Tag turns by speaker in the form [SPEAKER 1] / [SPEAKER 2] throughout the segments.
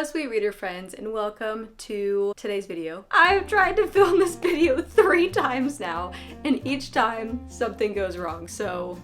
[SPEAKER 1] Hello sweet reader friends and welcome to today's video. I've tried to film this video 3 times now and each time something goes wrong, so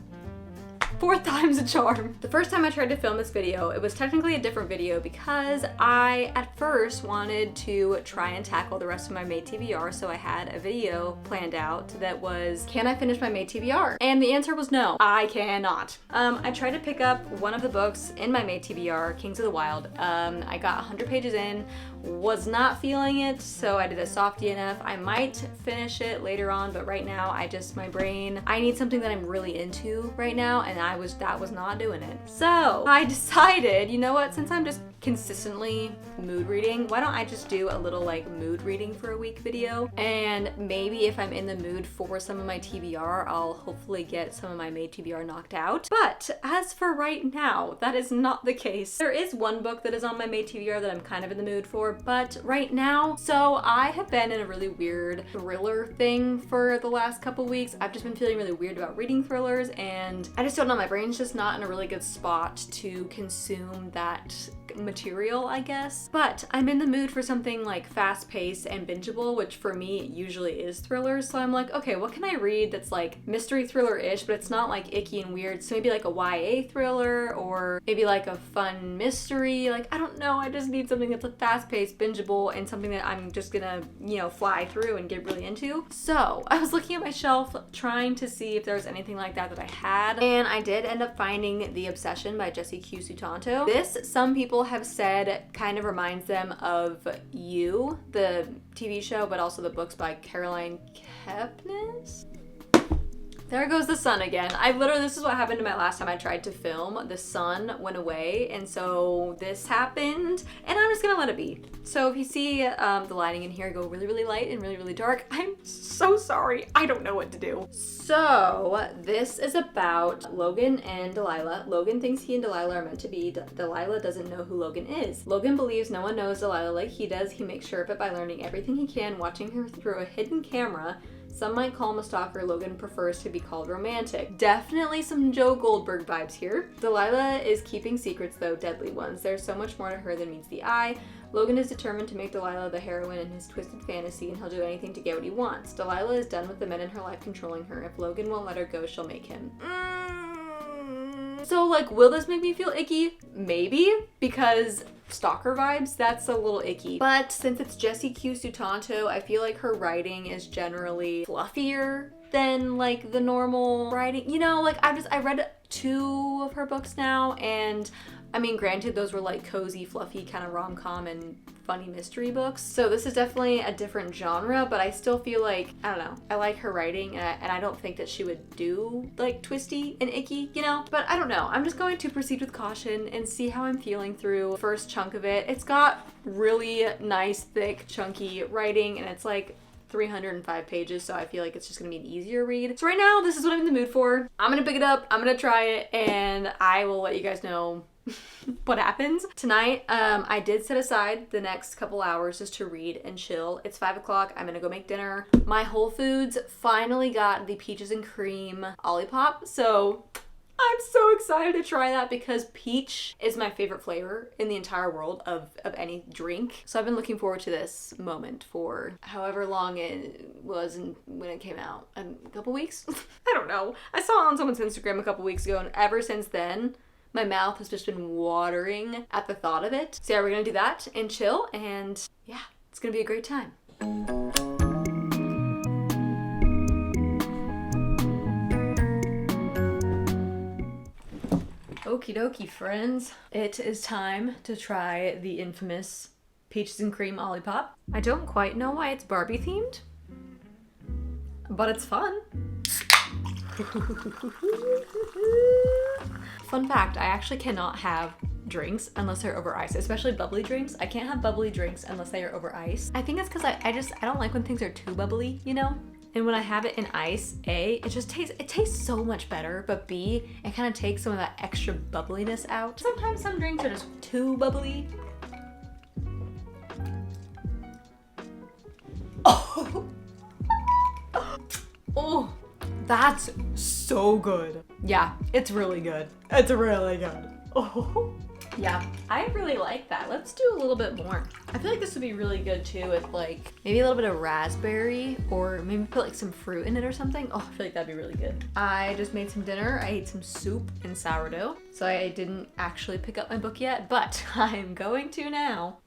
[SPEAKER 1] 4th time's a charm. The first time I tried to film this video, it was technically a different video because I at first wanted to try and tackle the rest of my May TBR, so I had a video planned out that was, can I finish my May TBR? And the answer was no, I cannot. I tried to pick up one of the books in my May TBR, Kings of the Wild. I got 100 pages in, was not feeling it, so I did a soft DNF. I might finish it later on, but right now my brain, I need something that I'm really into right now, and that was not doing it. So I decided, you know what, since I'm just consistently mood reading, why don't I just do a little like mood reading for a week video, and maybe if I'm in the mood for some of my TBR, I'll hopefully get some of my May TBR knocked out. But as for right now, that is not the case. There is one book that is on my May TBR that I'm kind of in the mood for, but right now, so I have been in a really weird thriller thing for the last couple weeks. I've just been feeling really weird about reading thrillers, and I just don't know, my brain's just not in a really good spot to consume that material, I guess. But I'm in the mood for something like fast-paced and bingeable, which for me usually is thrillers. So I'm like, okay, what can I read that's like mystery thriller-ish, but it's not like icky and weird? So maybe like a YA thriller, or maybe like a fun mystery. Like, I don't know, I just need something that's a fast-paced, bingeable, and something that I'm just gonna, you know, fly through and get really into. So I was looking at my shelf trying to see if there was anything like that I had, and I did end up finding The Obsession by Jessie Q. Sutanto. This, some people have said, kind of reminds them of You, the TV show, but also the books by Caroline Kepnes. There goes the sun again. This is what happened to my last time I tried to film. The sun went away, and so this happened, and I'm just gonna let it be. So if you see the lighting in here go really, really light and really, really dark, I'm so sorry. I don't know what to do. So this is about Logan and Delilah. Logan thinks he and Delilah are meant to be. Delilah doesn't know who Logan is. Logan believes no one knows Delilah like he does. He makes sure of it by learning everything he can, watching her through a hidden camera. Some might call him a stalker. Logan prefers to be called romantic. Definitely some Joe Goldberg vibes here. Delilah is keeping secrets, though deadly ones. There's so much more to her than meets the eye. Logan is determined to make Delilah the heroine in his twisted fantasy, and he'll do anything to get what he wants. Delilah is done with the men in her life controlling her. If Logan won't let her go, she'll make him. So, like, will this make me feel icky? Maybe, because stalker vibes, that's a little icky. But since it's Jessie Q. Sutanto, I feel like her writing is generally fluffier than like the normal writing. You know, like I read 2 of her books now, and I mean, granted, those were like cozy, fluffy kind of rom-com and funny mystery books. So this is definitely a different genre, but I still feel like, I don't know, I like her writing, and I don't think that she would do like twisty and icky, you know? But I don't know, I'm just going to proceed with caution and see how I'm feeling through the first chunk of it. It's got really nice, thick, chunky writing, and it's like 305 pages, so I feel like it's just gonna be an easier read. So right now, this is what I'm in the mood for. I'm gonna pick it up, I'm gonna try it, and I will let you guys know what happens. Tonight, I did set aside the next couple hours just to read and chill. It's 5 o'clock, I'm gonna go make dinner. My Whole Foods finally got the peaches and cream Olipop, so I'm so excited to try that because peach is my favorite flavor in the entire world of any drink. So I've been looking forward to this moment for however long it was when it came out. A couple weeks? I don't know. I saw it on someone's Instagram a couple weeks ago, and ever since then, my mouth has just been watering at the thought of it. So yeah, we're gonna do that and chill, and yeah, it's gonna be a great time. Okie dokie, friends. It is time to try the infamous peaches and cream Olipop. I don't quite know why it's Barbie themed, but it's fun. Fun fact, I actually cannot have drinks unless they're over ice, especially bubbly drinks. I can't have bubbly drinks unless they are over ice. I think it's because I don't like when things are too bubbly, you know? And when I have it in ice, A, it tastes so much better, but B, it kind of takes some of that extra bubbliness out. Sometimes some drinks are just too bubbly. Oh, oh, that's so good. Yeah, it's really good. It's really good. Oh, Yeah, I really like that. Let's do a little bit more. I feel like this would be really good too with like maybe a little bit of raspberry or maybe put like some fruit in it or something. Oh, I feel like that'd be really good. I just made some dinner. I ate some soup and sourdough. So I didn't actually pick up my book yet, but I'm going to now.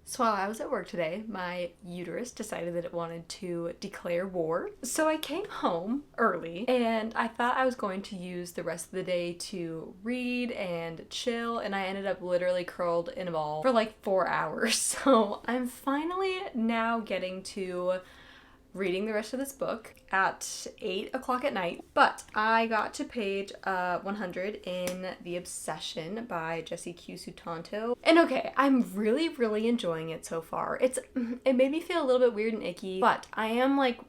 [SPEAKER 1] So while I was at work today, my uterus decided that it wanted to declare war. So I came home early and I thought I was going to use the rest of the day to read and chill, and I ended up literally curled in a ball for like 4 hours. So I'm finally now getting to reading the rest of this book at 8 o'clock at night, but I got to page 100 in The Obsession by Jessie Q. Sutanto. And okay, I'm really enjoying it so far. It made me feel a little bit weird and icky, but I am like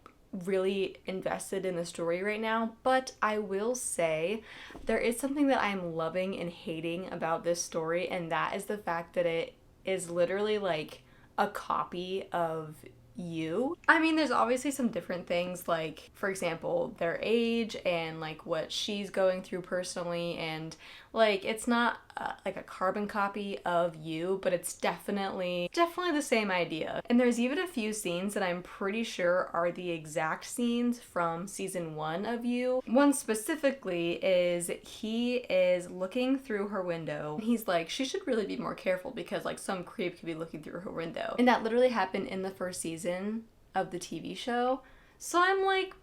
[SPEAKER 1] really invested in the story right now. But I will say there is something that I'm loving and hating about this story, and that is the fact that it is literally like a copy of You. I mean, there's obviously some different things, like for example their age and like what she's going through personally, and like it's not like a carbon copy of You, but it's definitely the same idea. And there's even a few scenes that I'm pretty sure are the exact scenes from season 1 of You. One specifically is he is looking through her window. He's like, she should really be more careful because like some creep could be looking through her window. And that literally happened in the first season of the TV show. So I'm like,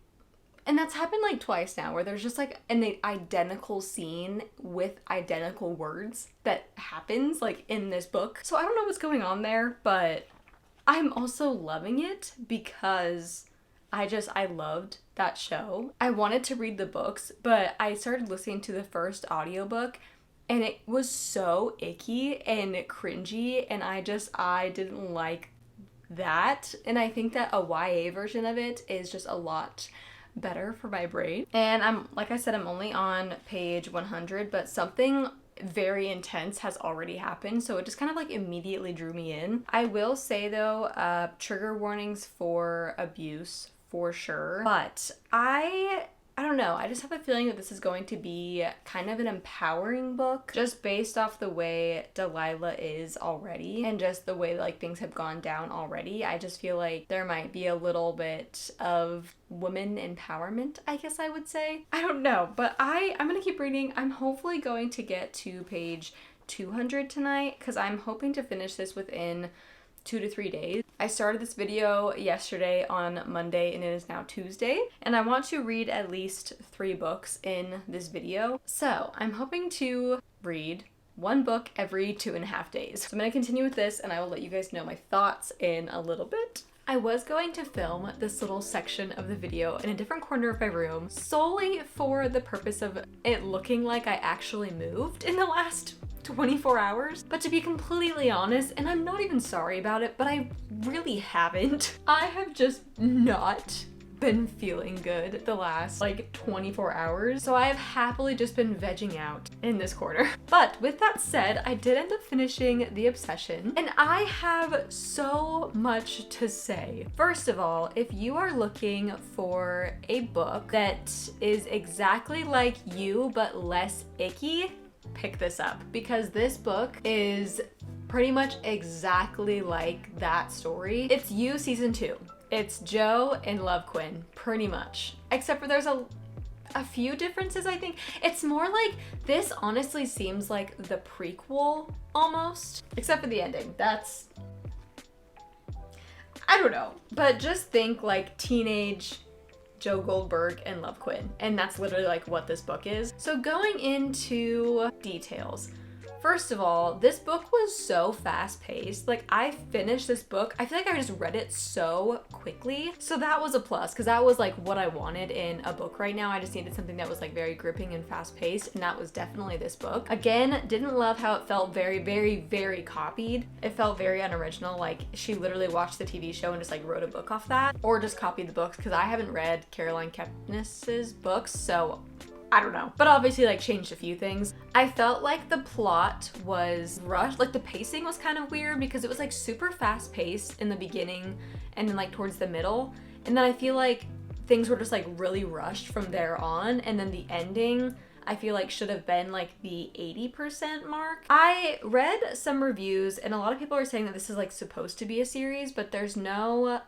[SPEAKER 1] and that's happened like twice now, where there's just like an identical scene with identical words that happens like in this book. So I don't know what's going on there, but I'm also loving it because I loved that show. I wanted to read the books, but I started listening to the first audiobook and it was so icky and cringy, and I didn't like that. And I think that a YA version of it is just a lot better for my brain. And like I said, I'm only on page 100, but something very intense has already happened, so it just kind of like immediately drew me in. I will say though, trigger warnings for abuse for sure, but I don't know, I just have a feeling that this is going to be kind of an empowering book just based off the way Delilah is already and just the way like things have gone down already. I just feel like there might be a little bit of women empowerment, I guess I would say. I don't know, but I'm gonna keep reading. I'm hopefully going to get to page 200 tonight because I'm hoping to finish this within 2 to 3 days. I started this video yesterday on Monday and it is now Tuesday, and I want to read at least 3 books in this video. So I'm hoping to read 1 book every 2.5 days. So I'm gonna continue with this and I will let you guys know my thoughts in a little bit. I was going to film this little section of the video in a different corner of my room solely for the purpose of it looking like I actually moved in the last 24 hours. But to be completely honest, and I'm not even sorry about it, but I really haven't. I have just not been feeling good the last like 24 hours. So I have happily just been vegging out in this corner. But with that said, I did end up finishing The Obsession and I have so much to say. First of all, if you are looking for a book that is exactly like You but less icky, pick this up, because this book is pretty much exactly like that story. It's You season 2. It's Joe and Love Quinn, pretty much. Except for there's a few differences, I think. It's more like, this honestly seems like the prequel, almost. Except for the ending. That's, I don't know. But just think like teenage Joe Goldberg and Love Quinn. And that's literally like what this book is. So going into details. First of all, this book was so fast paced. Like, I finished this book, I feel like I just read it so quickly. So that was a plus, because that was like what I wanted in a book right now. I just needed something that was like very gripping and fast paced, and that was definitely this book. Again, didn't love how it felt very, very, very copied. It felt very unoriginal, like she literally watched the TV show and just like wrote a book off that, or just copied the books, because I haven't read Caroline Kepnes's books, so I don't know. But obviously like changed a few things. I felt like the plot was rushed. Like the pacing was kind of weird because it was like super fast paced in the beginning and then like towards the middle. And then I feel like things were just like really rushed from there on. And then the ending, I feel like should have been like the 80% mark. I read some reviews and a lot of people are saying that this is like supposed to be a series, but there's no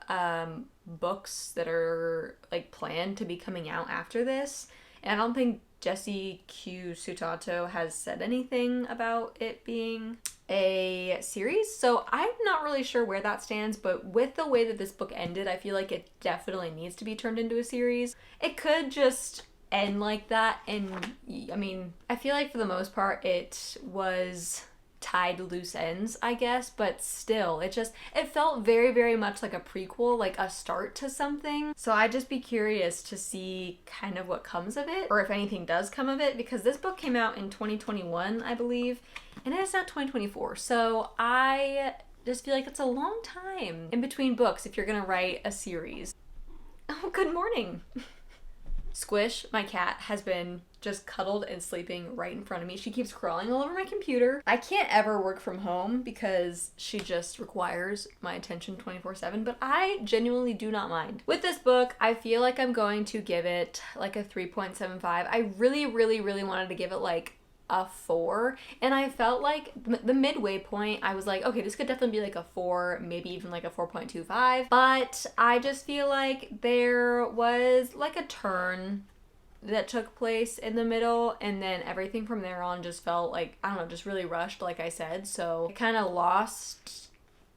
[SPEAKER 1] books that are like planned to be coming out after this. And I don't think Jessie Q Sutato has said anything about it being a series, so I'm not really sure where that stands, but with the way that this book ended, I feel like it definitely needs to be turned into a series. It could just end like that, and I mean, I feel like for the most part it was tied loose ends, I guess, but still, it felt very, very much like a prequel, like a start to something. So I'd just be curious to see kind of what comes of it, or if anything does come of it, because this book came out in 2021, I believe, and it is now 2024. So I just feel like it's a long time in between books if you're gonna write a series. Oh, good morning. Squish, my cat, has been just cuddled and sleeping right in front of me. She keeps crawling all over my computer. I can't ever work from home because she just requires my attention 24/7, but I genuinely do not mind. With this book, I feel like I'm going to give it like a 3.75. I really, really, really wanted to give it like a 4, and I felt like the midway point I was like, okay, this could definitely be like a 4, maybe even like a 4.25, but I just feel like there was like a turn that took place in the middle, and then everything from there on just felt like, I don't know, just really rushed, like I said. So it kind of lost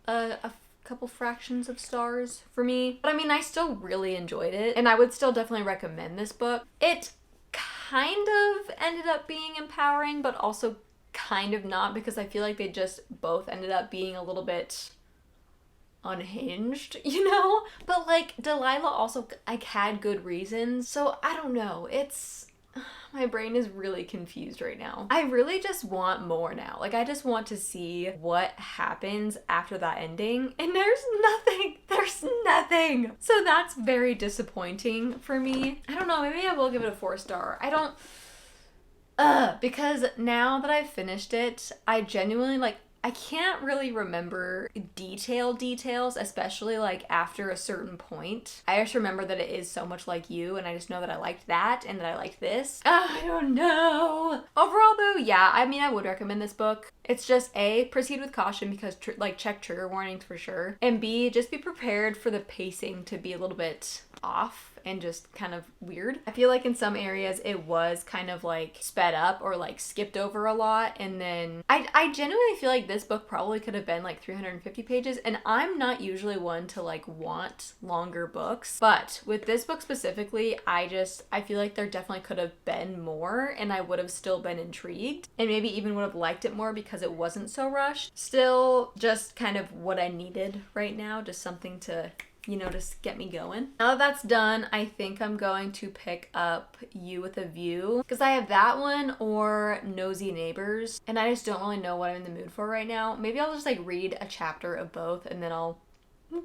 [SPEAKER 1] a couple fractions of stars for me, but I mean, I still really enjoyed it, and I would still definitely recommend this book. It kind of ended up being empowering, but also kind of not, because I feel like they just both ended up being a little bit unhinged, you know? But like Delilah also like had good reasons, so I don't know. My brain is really confused right now. I really just want more now. Like, I just want to see what happens after that ending, and there's nothing. There's nothing. So that's very disappointing for me. I don't know, maybe I will give it a 4-star. I don't, because now that I've finished it, I genuinely like, I can't really remember details, especially like after a certain point. I just remember that it is so much like You, and I just know that I liked that and that I liked this. I don't know. Overall though, yeah, I mean, I would recommend this book. It's just A, proceed with caution, because like check trigger warnings for sure. And B, just be prepared for the pacing to be a little bit off and just kind of weird. I feel like in some areas it was kind of like sped up or like skipped over a lot, and then I genuinely feel like this book probably could have been like 350 pages, and I'm not usually one to like want longer books, but with this book specifically, I feel like there definitely could have been more, and I would have still been intrigued and maybe even would have liked it more because it wasn't so rushed. Still just kind of what I needed right now, just something to, you know, just get me going. Now that that's done, I think I'm going to pick up You with a View, because I have that one or Nosy Neighbors, and I just don't really know what I'm in the mood for right now. Maybe I'll just like read a chapter of both and then I'll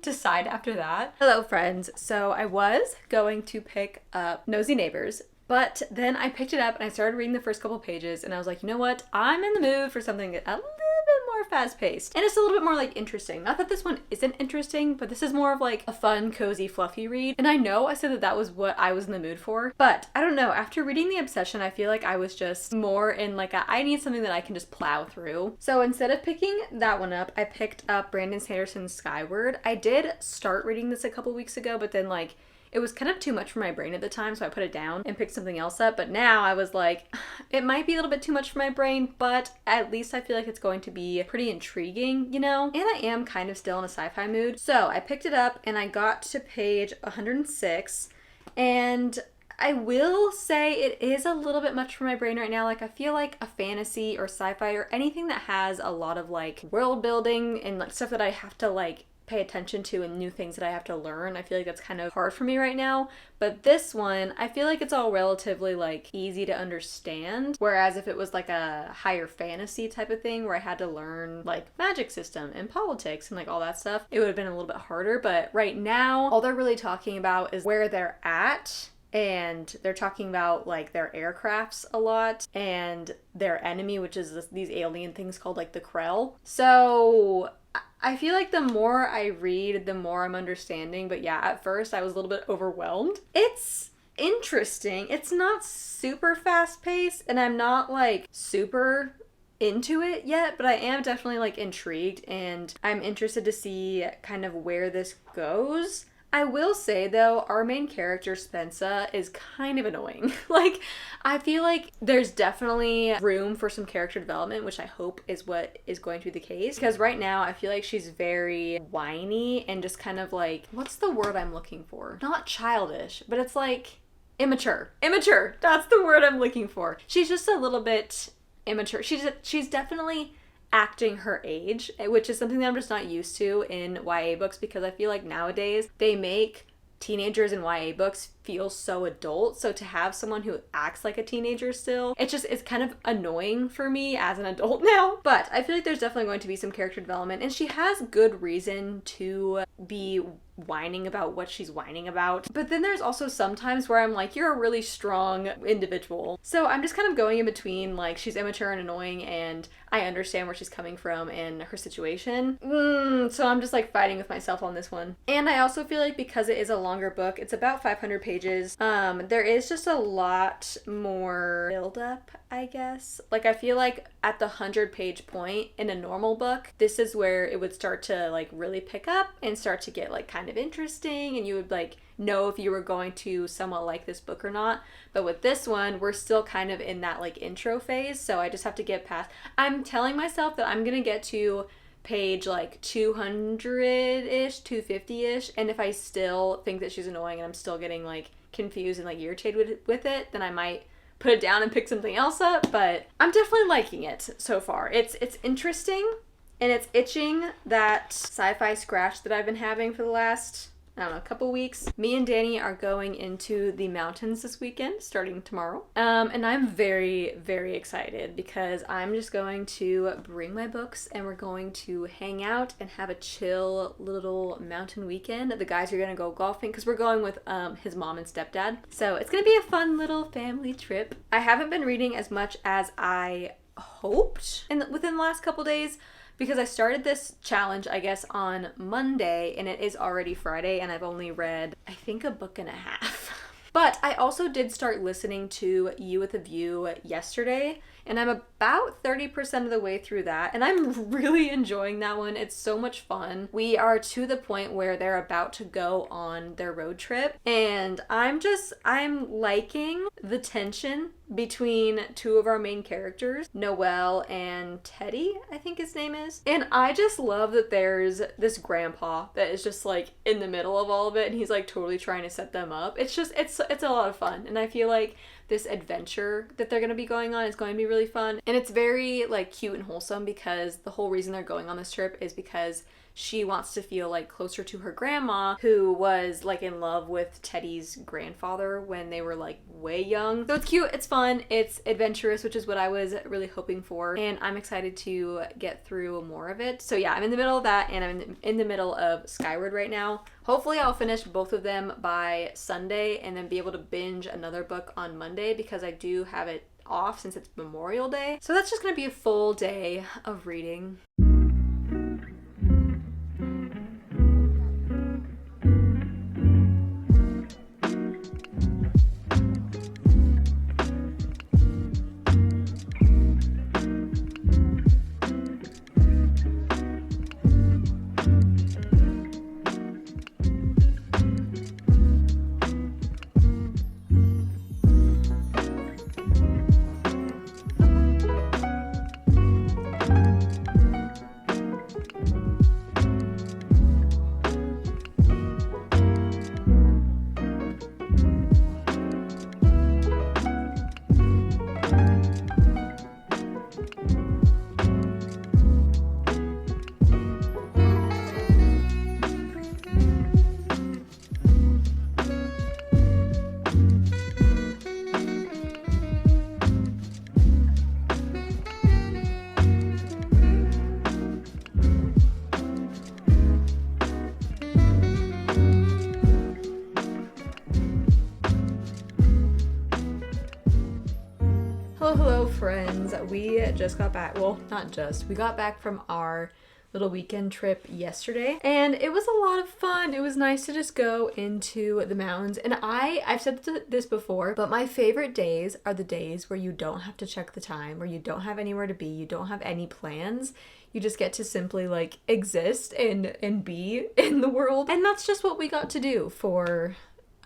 [SPEAKER 1] decide after that. Hello friends. So I was going to pick up Nosy Neighbors, but then I picked it up and I started reading the first couple pages, and I was like, you know what? I'm in the mood for something a little bit more fast-paced. And it's a little bit more like interesting. Not that this one isn't interesting, but this is more of like a fun, cozy, fluffy read. And I know I said that that was what I was in the mood for, but I don't know. After reading The Obsession, I feel like I was just more in like I need something that I can just plow through. So instead of picking that one up, I picked up Brandon Sanderson's Skyward. I did start reading this a couple weeks ago, but then like it was kind of too much for my brain at the time, so I put it down and picked something else up. But now I was like, it might be a little bit too much for my brain, but at least I feel like it's going to be pretty intriguing, you know? And I am kind of still in a sci-fi mood. So I picked it up and I got to page 106, and I will say it is a little bit much for my brain right now. Like, I feel like a fantasy or sci-fi or anything that has a lot of like world building and like stuff that I have to like pay attention to and new things that I have to learn, I feel like that's kind of hard for me right now. But this one, I feel like it's all relatively like easy to understand, whereas if it was like a higher fantasy type of thing where I had to learn like magic system and politics and like all that stuff, it would have been a little bit harder. But right now, all they're really talking about is where they're at, and they're talking about like their aircrafts a lot and their enemy, which is these alien things called like the Krell. So I feel like the more I read, the more I'm understanding. But yeah, at first I was a little bit overwhelmed. It's interesting. It's not super fast paced, and I'm not like super into it yet, but I am definitely like intrigued, and I'm interested to see kind of where this goes. I will say though, our main character, Spensa, is kind of annoying. Like, I feel like there's definitely room for some character development, which I hope is what is going to be the case. Because right now, I feel like she's very whiny and just kind of like, what's the word I'm looking for? Not childish, but it's like immature. Immature! That's the word I'm looking for. She's just a little bit immature. She's definitely acting her age, which is something that I'm just not used to in YA books, because I feel like nowadays they make teenagers in YA books feel so adult. So to have someone who acts like a teenager still, it's kind of annoying for me as an adult now. But I feel like there's definitely going to be some character development, and she has good reason to be whining about what she's whining about. But then there's also some times where I'm like, you're a really strong individual. So I'm just kind of going in between, like, she's immature and annoying, and I understand where she's coming from and her situation. So I'm just like fighting with myself on this one. And I also feel like because it is a longer book, it's about 500 pages, there is just a lot more build up, I guess. Like, I feel like at the 100-page point in a normal book, this is where it would start to like really pick up and start to get like kind of interesting, and you would like know if you were going to somewhat like this book or not. But with this one, we're still kind of in that like intro phase, so I just have to get past. I'm telling myself that I'm gonna get to page like 200-ish, 250-ish, and if I still think that she's annoying and I'm still getting like confused and like irritated with it, then I might put it down and pick something else up. But I'm definitely liking it so far. It's interesting, and it's itching that sci-fi scratch that I've been having for the last, I don't know, a couple weeks. Me and Danny are going into the mountains this weekend, starting tomorrow. And I'm very, very excited because I'm just going to bring my books and we're going to hang out and have a chill little mountain weekend. The guys are going to go golfing because we're going with his mom and stepdad. So it's going to be a fun little family trip. I haven't been reading as much as I hoped within the last couple days, because I started this challenge, I guess, on Monday, and it is already Friday, and I've only read, I think, a book and a half. But I also did start listening to You with a View yesterday, and I'm about 30% of the way through that, and I'm really enjoying that one. It's so much fun. We are to the point where they're about to go on their road trip, and I'm liking the tension between two of our main characters, Noelle and Teddy, I think his name is. And I just love that there's this grandpa that is just like in the middle of all of it, and he's like totally trying to set them up. It's a lot of fun, and I feel like this adventure that they're going to be going on is going to be really fun. And it's very like cute and wholesome, because the whole reason they're going on this trip is because she wants to feel like closer to her grandma, who was like in love with Teddy's grandfather when they were like way young. So it's cute, it's fun, it's adventurous, which is what I was really hoping for, and I'm excited to get through more of it. So yeah, I'm in the middle of that, and I'm in the middle of Skyward right now. Hopefully I'll finish both of them by Sunday and then be able to binge another book on Monday, because I do have it off since it's Memorial Day. So that's just gonna be a full day of reading. Hello, friends. We just got back. Well, not just. We got back from our little weekend trip yesterday, and it was a lot of fun. It was nice to just go into the mountains. And I've said this before, but my favorite days are the days where you don't have to check the time, where you don't have anywhere to be, you don't have any plans. You just get to simply like exist and be in the world. And that's just what we got to do for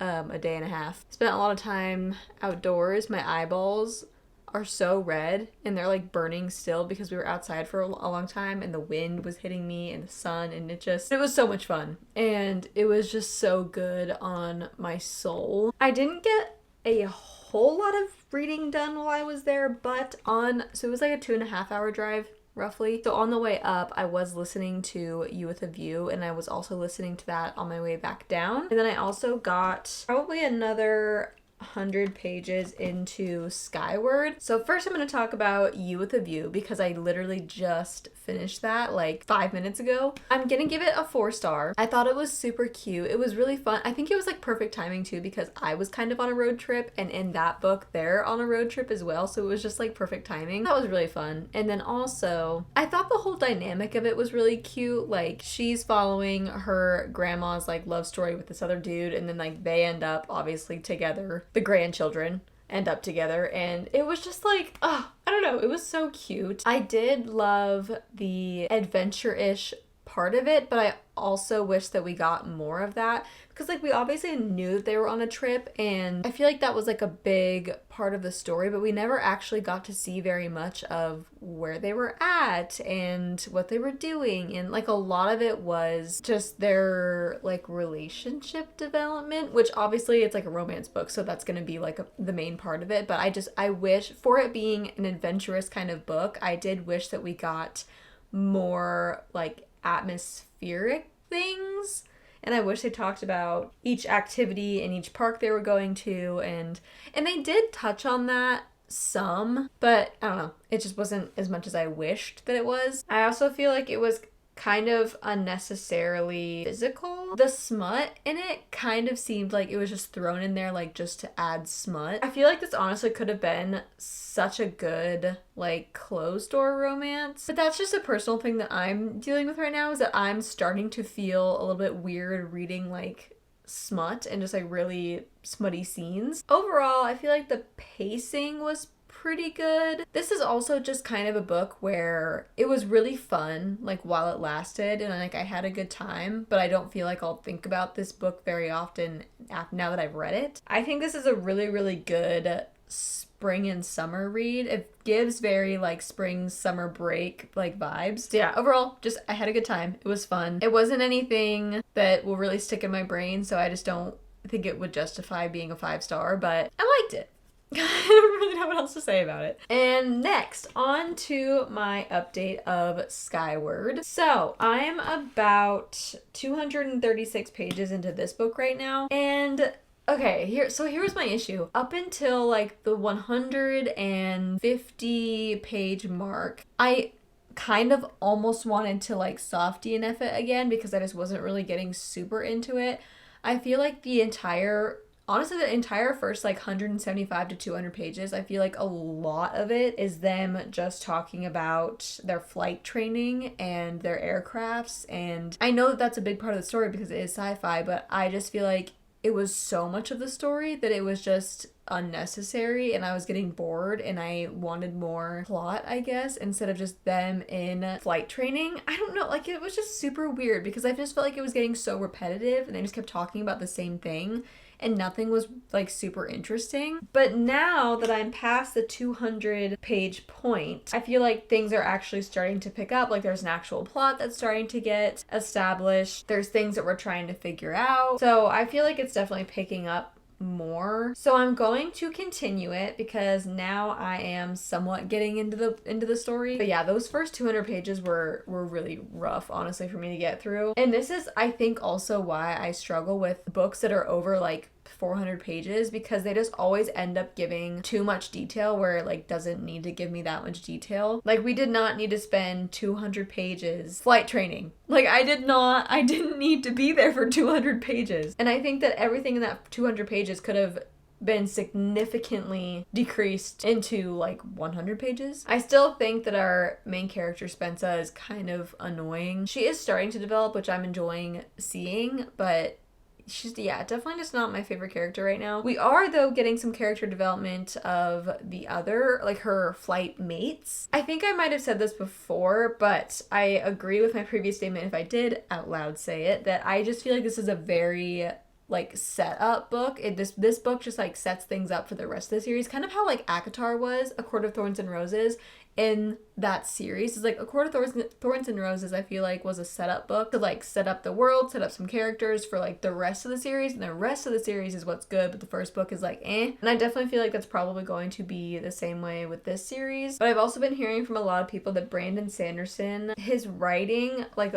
[SPEAKER 1] a day and a half. Spent a lot of time outdoors. My eyeballs are so red and they're like burning still because we were outside for a long time and the wind was hitting me and the sun, and it was so much fun, and it was just so good on my soul. I didn't get a whole lot of reading done while I was there, but so it was like a 2.5 hour drive roughly. So on the way up, I was listening to You With a View, and I was also listening to that on my way back down. And then I also got probably another 100 pages into Skyward. So first I'm going to talk about You With a View because I literally just finished that like 5 minutes ago. I'm going to give it a 4-star. I thought it was super cute. It was really fun. I think it was like perfect timing too because I was kind of on a road trip, and in that book they're on a road trip as well, so it was just like perfect timing. That was really fun. And then also I thought the whole dynamic of it was really cute. Like she's following her grandma's like love story with this other dude, and then like they end up obviously together. The grandchildren end up together, and it was just like, I don't know, it was so cute. I did love the adventure-ish part of it, but I also wish that we got more of that because like we obviously knew that they were on a trip, and I feel like that was like a big part of the story, but we never actually got to see very much of where they were at and what they were doing, and like a lot of it was just their like relationship development, which obviously it's like a romance book, so that's going to be like the main part of it. But I wish, for it being an adventurous kind of book, I did wish that we got more like atmospheric things, and I wish they talked about each activity and each park they were going to, and they did touch on that some, but I don't know, it just wasn't as much as I wished that it was. I also feel like it was kind of unnecessarily physical. The smut in it kind of seemed like it was just thrown in there like just to add smut. I feel like this honestly could have been such a good like closed door romance, but that's just a personal thing that I'm dealing with right now, is that I'm starting to feel a little bit weird reading like smut and just like really smutty scenes. Overall, I feel like the pacing was pretty good. This is also just kind of a book where it was really fun like while it lasted, and like I had a good time, but I don't feel like I'll think about this book very often now that I've read it. I think this is a really, really good spring and summer read. It gives very like spring summer break like vibes. So yeah, overall just I had a good time. It was fun. It wasn't anything that will really stick in my brain, so I just don't think it would justify being a 5-star, but I liked it. I don't really know what else to say about it. And next, on to my update of Skyward. So I'm about 236 pages into this book right now, and okay, here's my issue. Up until like the 150 page mark, I kind of almost wanted to like soft DNF it again because I just wasn't really getting super into it. I feel like the entire first like 175 to 200 pages, I feel like a lot of it is them just talking about their flight training and their aircrafts. And I know that that's a big part of the story because it is sci-fi, but I just feel like it was so much of the story that it was just unnecessary, and I was getting bored and I wanted more plot, I guess, instead of just them in flight training. I don't know, like it was just super weird because I just felt like it was getting so repetitive and they just kept talking about the same thing and nothing was like super interesting. But now that I'm past the 200 page point, I feel like things are actually starting to pick up. Like there's an actual plot that's starting to get established. There's things that we're trying to figure out. So I feel like it's definitely picking up more. So I'm going to continue it because now I am somewhat getting into the story. But yeah, those first 200 pages were really rough, honestly, for me to get through. And this is, I think, also why I struggle with books that are over like 400 pages, because they just always end up giving too much detail where it like doesn't need to give me that much detail. Like we did not need to spend 200 pages flight training. Like I didn't need to be there for 200 pages. And I think that everything in that 200 pages could have been significantly decreased into like 100 pages. I still think that our main character Spensa is kind of annoying. She is starting to develop, which I'm enjoying seeing, but she's, yeah, definitely just not my favorite character right now. We are, though, getting some character development of the other, like her flight mates. I think I might have said this before, but I agree with my previous statement, if I did out loud say it, that I just feel like this is a very like setup book. This book just like sets things up for the rest of the series, kind of how like ACOTAR was, A Court of Thorns and Roses. In that series, it's like A Court of Thorns and Roses, I feel like was a setup book to like set up the world, set up some characters for like the rest of the series, and the rest of the series is what's good, but the first book is like eh. And I definitely feel like that's probably going to be the same way with this series. But I've also been hearing from a lot of people that Brandon Sanderson, his writing, like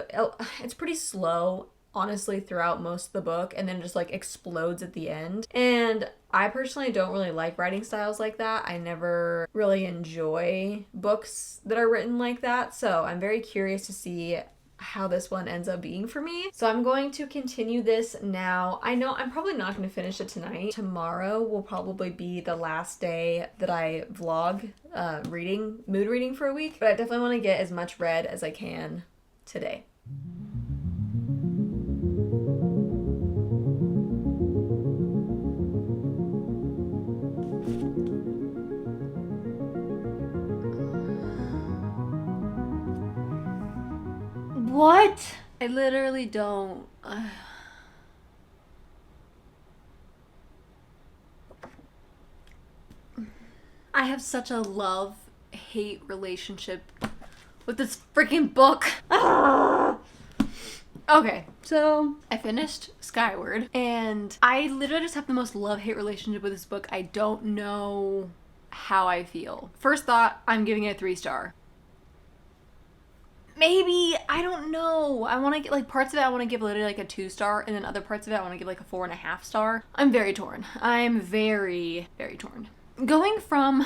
[SPEAKER 1] it's pretty slow honestly throughout most of the book, and then just like explodes at the end. And I personally don't really like writing styles like that. I never really enjoy books that are written like that, so I'm very curious to see how this one ends up being for me. So I'm going to continue this now. I know I'm probably not going to finish it tonight. Tomorrow will probably be the last day that I vlog mood reading for a week, but I definitely want to get as much read as I can today. What? I literally don't. I have such a love-hate relationship with this freaking book. Okay, so I finished Skyward, and I literally just have the most love-hate relationship with this book. I don't know how I feel. First thought, I'm giving it a 3-star. Maybe, I don't know. I want to get like parts of it I want to give literally like a 2-star, and then other parts of it I want to give like a 4.5-star. I'm very torn. I'm very, very torn. Going from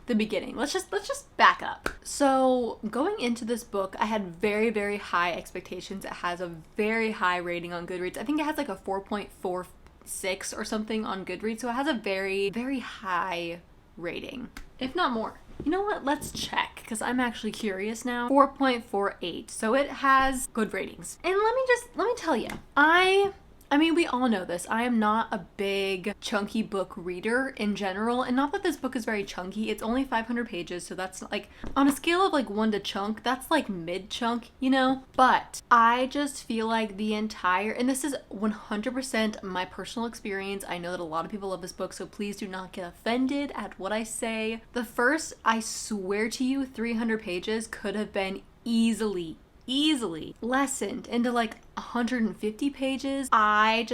[SPEAKER 1] the beginning, let's just back up. So going into this book, I had very, very high expectations. It has a very high rating on Goodreads. I think it has like a 4.46 or something on Goodreads. So it has a very, very high rating, if not more. You know what? Let's check, because I'm actually curious now. 4.48. So it has good ratings. And let me tell you, I mean, we all know this. I am not a big chunky book reader in general, and not that this book is very chunky. It's only 500 pages, so that's like, on a scale of like 1 to chunk, that's like mid-chunk, you know? But I just feel like the entire, and this is 100% my personal experience. I know that a lot of people love this book, so please do not get offended at what I say. The first, I swear to you, 300 pages could have been easily lessened into like 150 pages. I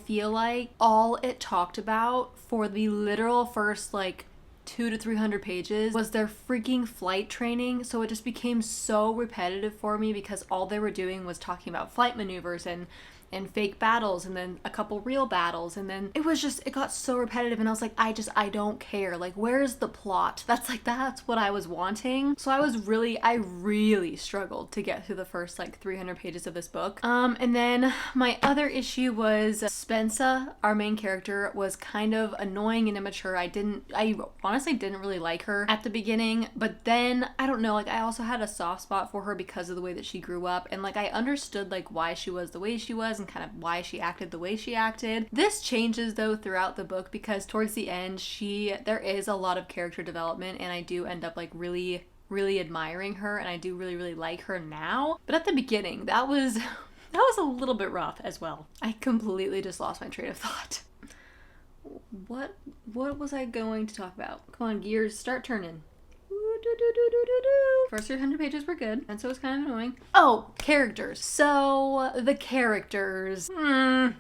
[SPEAKER 1] feel like all it talked about for the literal first like 200 to 300 pages was their freaking flight training. So it just became so repetitive for me, because all they were doing was talking about flight maneuvers and fake battles, and then a couple real battles, and then it got so repetitive, and I was like, I don't care. Like, where's the plot? That's what I was wanting. So I really struggled to get through the first like 300 pages of this book. And then my other issue was Spensa, our main character, was kind of annoying and immature. I honestly didn't really like her at the beginning, but then I don't know, like I also had a soft spot for her because of the way that she grew up, and like I understood like why she was the way she was and kind of why she acted the way she acted. This changes though throughout the book, because towards the end there is a lot of character development, and I do end up like really admiring her, and I do really like her now. But at the beginning, that was a little bit rough as well. I completely just lost my train of thought. What was I going to talk about? Come on, gears, start turning. First 300 pages were good, and so it's kind of annoying. Oh, characters. So, the characters.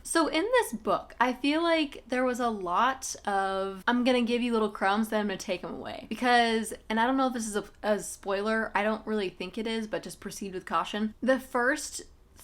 [SPEAKER 1] So in this book, I feel like there was a lot of, I'm gonna give you little crumbs, then I'm gonna take them away. Because, and I don't know if this is a spoiler, I don't really think it is, but just proceed with caution. The first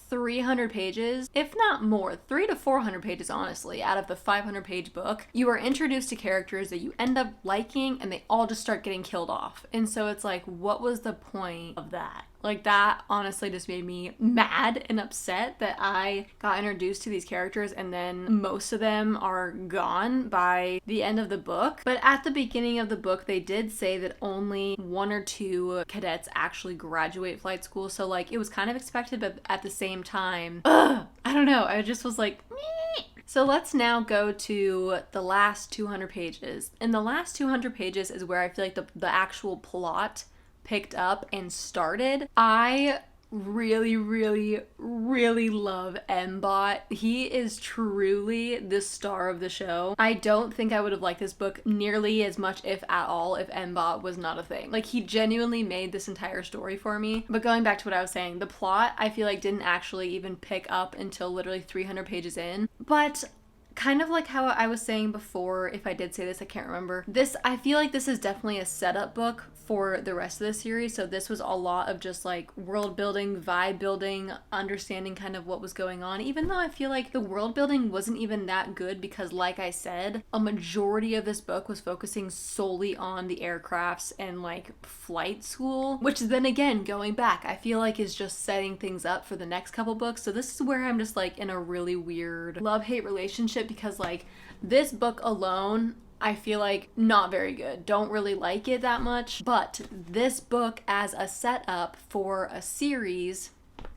[SPEAKER 1] 300 pages, if not more, 300 to 400 pages honestly, out of the 500 page book, you are introduced to characters that you end up liking, and they all just start getting killed off. And so it's like, what was the point of that? Like, that honestly just made me mad and upset that I got introduced to these characters and then most of them are gone by the end of the book. But at the beginning of the book, they did say that only 1 or 2 cadets actually graduate flight school. So, like, it was kind of expected, but at the same time, I don't know. I just was like, meh. So let's now go to the last 200 pages. And the last 200 pages is where I feel like the actual plot picked up and started. I really, really, really love Mbot. He is truly the star of the show. I don't think I would have liked this book nearly as much, if at all, if Mbot was not a thing. Like, he genuinely made this entire story for me. But going back to what I was saying, the plot, I feel like, didn't actually even pick up until literally 300 pages in. But kind of like how I was saying before, if I did say this, I can't remember. I feel like this is definitely a setup book for the rest of the series. So this was a lot of just like world building, vibe building, understanding kind of what was going on, even though I feel like the world building wasn't even that good because, like I said, a majority of this book was focusing solely on the aircrafts and like flight school, which then again, going back, I feel like is just setting things up for the next couple books. So this is where I'm just like in a really weird love-hate relationship because like this book alone, I feel like not very good. Don't really like it that much. But this book as a setup for a series,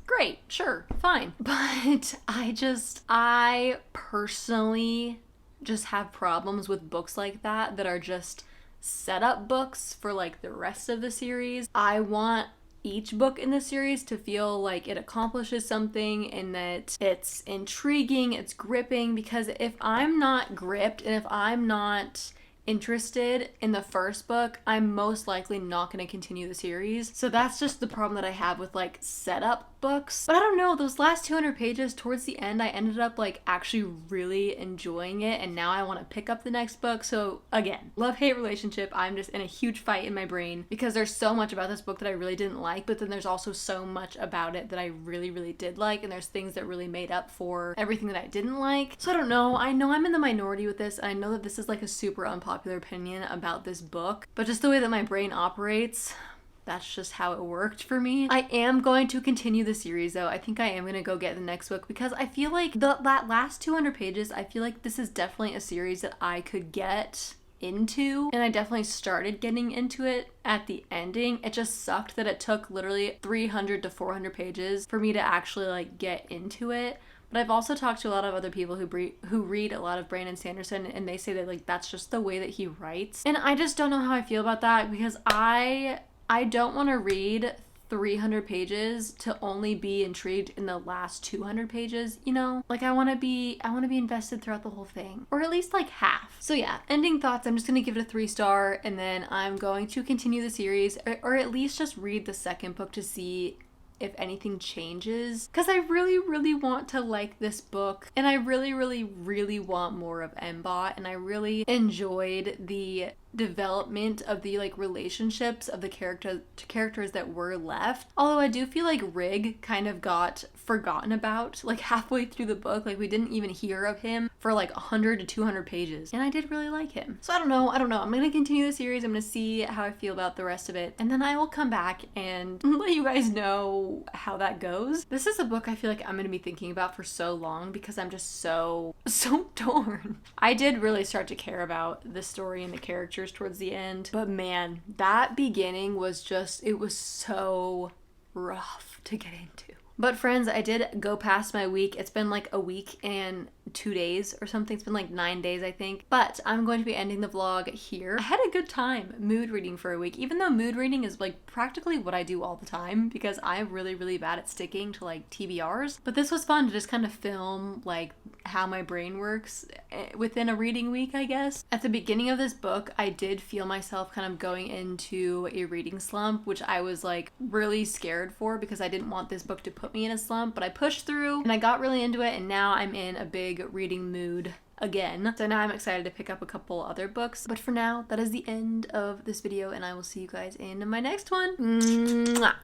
[SPEAKER 1] great, sure, fine. But I personally just have problems with books like that are just setup books for like the rest of the series. I want each book in the series to feel like it accomplishes something and that it's intriguing, it's gripping, because if I'm not gripped and if I'm not interested in the first book, I'm most likely not going to continue the series. So that's just the problem that I have with like setup books. But I don't know, those last 200 pages towards the end, I ended up like actually really enjoying it, and now I want to pick up the next book. So again, love-hate relationship. I'm just in a huge fight in my brain because there's so much about this book that I really didn't like, but then there's also so much about it that I really, really did like, and there's things that really made up for everything that I didn't like. So I don't know. I know I'm in the minority with this, and I know that this is like a super unpopular opinion about this book, but just the way that my brain operates, that's just how it worked for me. I am going to continue the series though. I think I am going to go get the next book because I feel like that last 200 pages, I feel like this is definitely a series that I could get into, and I definitely started getting into it at the ending. It just sucked that it took literally 300 to 400 pages for me to actually like get into it. But I've also talked to a lot of other people who read a lot of Brandon Sanderson, and they say that like that's just the way that he writes. And I just don't know how I feel about that because I don't want to read 300 pages to only be intrigued in the last 200 pages, you know? Like I want to be invested throughout the whole thing, or at least like half. So yeah, ending thoughts, I'm just going to give it a 3-star, and then I'm going to continue the series, or at least just read the second book to see if anything changes, because I really, really want to like this book, and I really, really, really want more of Mbot, and I really enjoyed the development of the like relationships of the characters that were left. Although I do feel like Rig kind of got forgotten about like halfway through the book. Like we didn't even hear of him for like 100 to 200 pages, and I did really like him. So I don't know. I'm gonna continue the series. I'm gonna see how I feel about the rest of it, and then I will come back and let you guys know how that goes. This is a book I feel like I'm gonna be thinking about for so long because I'm just so torn. I did really start to care about the story and the characters towards the end, but man, that beginning was just, it was so rough to get into. But friends, I did go past my week. It's been like a week and 2 days or something. It's been like 9 days, I think. But I'm going to be ending the vlog here. I had a good time mood reading for a week, even though mood reading is like practically what I do all the time because I'm really, really bad at sticking to like TBRs. But this was fun to just kind of film like how my brain works within a reading week, I guess. At the beginning of this book, I did feel myself kind of going into a reading slump, which I was like really scared for because I didn't want this book to put me in a slump, but I pushed through and I got really into it, and now I'm in a big reading mood again. So now I'm excited to pick up a couple other books. But for now, that is the end of this video, and I will see you guys in my next one. Mwah!